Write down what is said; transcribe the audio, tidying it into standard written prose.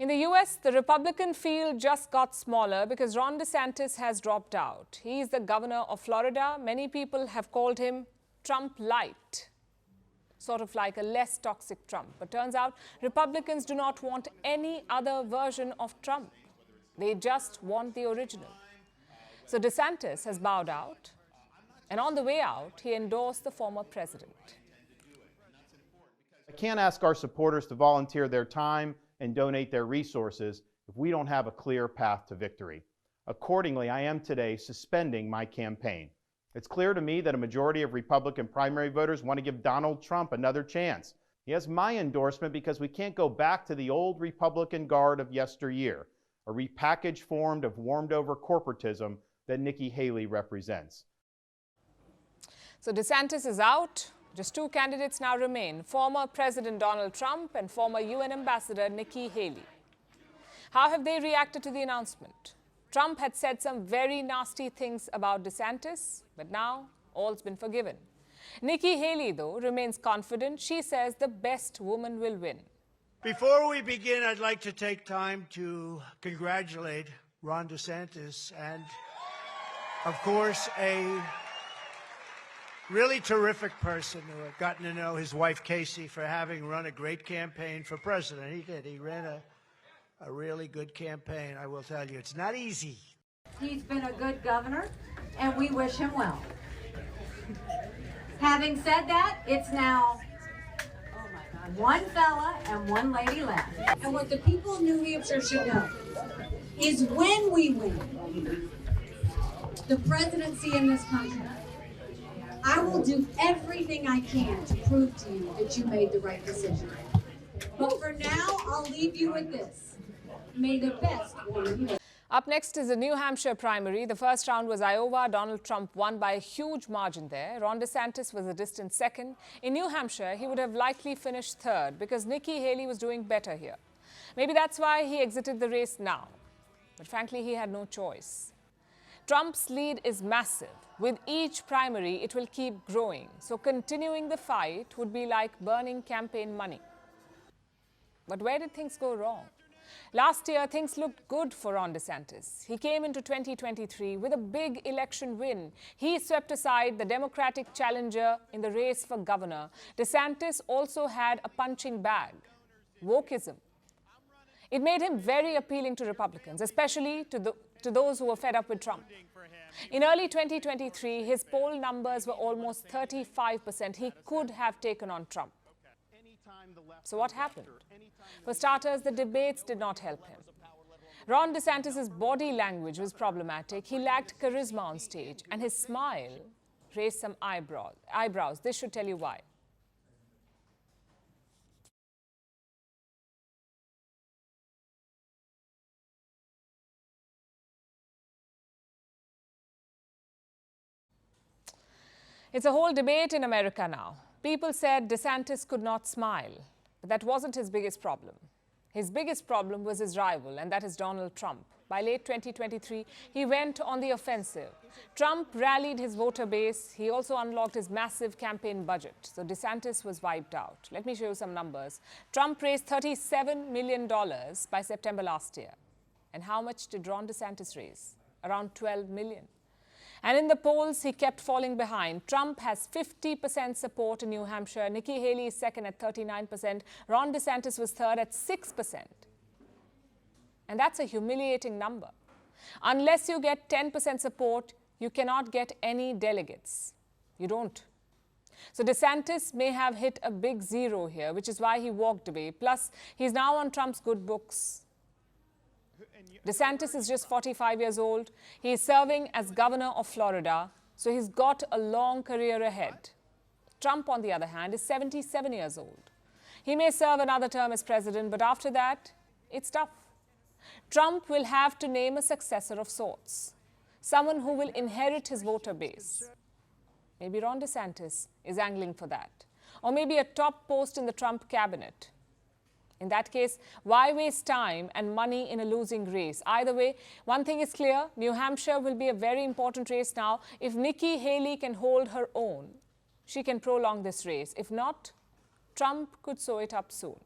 In the U.S., the Republican field just got smaller because Ron DeSantis has dropped out. He is the governor of Florida. Many people have called him Trump Light, sort of like a less toxic Trump. But turns out Republicans do not want any other version of Trump. They just want the original. So DeSantis has bowed out, and on the way out, he endorsed the former president. I can't ask our supporters to volunteer their time and donate their resources if we don't have a clear path to victory. Accordingly, I am today suspending my campaign. It's clear to me that a majority of Republican primary voters want to give Donald Trump another chance. He has my endorsement because we can't go back to the old Republican guard of yesteryear, a repackaged form of warmed-over corporatism that Nikki Haley represents. So DeSantis is out. Just two candidates now remain, former President Donald Trump and former UN Ambassador Nikki Haley. How have they reacted to the announcement? Trump had said some very nasty things about DeSantis, but now all's been forgiven. Nikki Haley, though, remains confident. She says the best woman will win. Before we begin, I'd like to take time to congratulate Ron DeSantis and, of course, a really terrific person who I've gotten to know, his wife Casey, for having run a great campaign for president. He did. He ran a really good campaign, I will tell you. It's not easy. He's been a good governor, and we wish him well. Having said that, it's now one fella and one lady left. And what the people of New Hampshire should know is when we win the presidency in this country, I will do everything I can to prove to you that you made the right decision. But for now, I'll leave you with this. May the best woman win. Up next is the New Hampshire primary. The first round was Iowa. Donald Trump won by a huge margin there. Ron DeSantis was a distant second. In New Hampshire, he would have likely finished third because Nikki Haley was doing better here. Maybe that's why he exited the race now. But frankly, he had no choice. Trump's lead is massive. With each primary, it will keep growing. So continuing the fight would be like burning campaign money. But where did things go wrong? Last year, things looked good for Ron DeSantis. He came into 2023 with a big election win. He swept aside the Democratic challenger in the race for governor. DeSantis also had a punching bag: wokeism. It made him very appealing to Republicans, especially to those who were fed up with Trump. In early 2023, his poll numbers were almost 35%. He could have taken on Trump. So what happened? For starters, the debates did not help him. Ron DeSantis' body language was problematic. He lacked charisma on stage, and his smile raised some eyebrows. This should tell you why. It's a whole debate in America now. People said DeSantis could not smile, but that wasn't his biggest problem. His biggest problem was his rival, and that is Donald Trump. By late 2023, he went on the offensive. Trump rallied his voter base. He also unlocked his massive campaign budget. So DeSantis was wiped out. Let me show you some numbers. Trump raised $37 million by September last year. And how much did Ron DeSantis raise? Around $12 million. And in the polls, he kept falling behind. Trump has 50% support in New Hampshire. Nikki Haley is second at 39%. Ron DeSantis was third at 6%. And that's a humiliating number. Unless you get 10% support, you cannot get any delegates. You don't. So DeSantis may have hit a big zero here, which is why he walked away. Plus, he's now on Trump's good books. DeSantis is just 45 years old. He is serving as governor of Florida, so he's got a long career ahead. Trump, on the other hand, is 77 years old. He may serve another term as president, but after that, it's tough. Trump will have to name a successor of sorts, someone who will inherit his voter base. Maybe Ron DeSantis is angling for that, or maybe a top post in the Trump cabinet. In that case, why waste time and money in a losing race? Either way, one thing is clear, New Hampshire will be a very important race now. If Nikki Haley can hold her own, she can prolong this race. If not, Trump could sew it up soon.